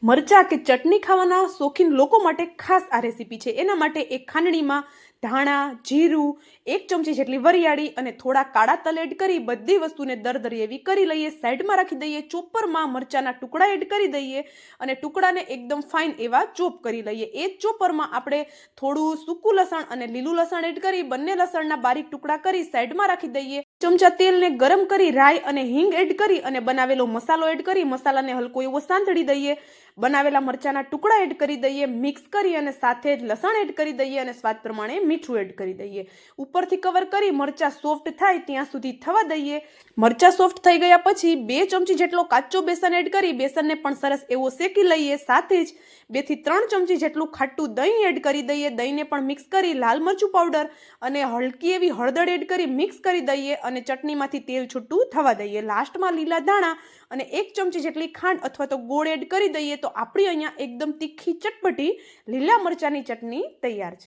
મરચાં કે ચટણી ખાવાના શોખીન લોકો માટે ખાસ આ રેસીપી છે। એના માટે એક ખાંડણીમાં ધાણા, જીરું, 1 ચમચી જેટલી વરિયાળી અને થોડા કાળા તલ એડ કરી બધી વસ્તુને દરદરી એવી કરી લઈએ। સાઈડમાં રાખી દઈએ। ચોપરમાં મરચાંના ટુકડા એડ કરી દઈએ અને ટુકડાને એકદમ ફાઇન એવા ચોપ કરી લઈએ। એ જ ચોપરમાં આપણે થોડું સૂકું લસણ અને લીલું લસણ એડ કરી બંને લસણના બારીક ટુકડા કરી સાઈડમાં રાખી દઈએ। ચમચા તેલને ગરમ કરી રાઈ અને હિંગ એડ કરી અને બનાવેલો મસાલો એડ કરી મસાલાને હલકો એવો સાંતળી દઈએ। બનાવેલા મરચાના ટુકડા એડ કરી દઈએ, મિક્સ કરી અને સાથે જ લસણ એડ કરી દઈએ અને સ્વાદ પ્રમાણે મીઠું એડ કરી દઈએ। ઉપરથી કવર કરી મરચા સોફ્ટ થાય ત્યાં સુધી થવા દઈએ। મરચા સોફ્ટ થઈ ગયા પછી 2 ચમચી જેટલો કાચો બેસન એડ કરી બેસનને પણ સરસ એવો શેકી લઈએ। સાથે જ 2 થી 3 ચમચી જેટલું ખાટું દહીં એડ કરી દઈએ। દહીંને પણ મિક્સ કરી લાલ મરચું પાવડર અને હલકી એવી હળદર એડ કરી મિક્સ કરી દઈએ અને ચટણીમાંથી તેલ છૂટું થવા દઈએ। લાસ્ટમાં લીલા ધાણા અને 1 ચમચી જેટલી ખાંડ અથવા તો ગોળ એડ કરી દઈએ તો આપણી અહીંયા એકદમ તીખી ચટપટી લીલા મરચાની ચટણી તૈયાર છે।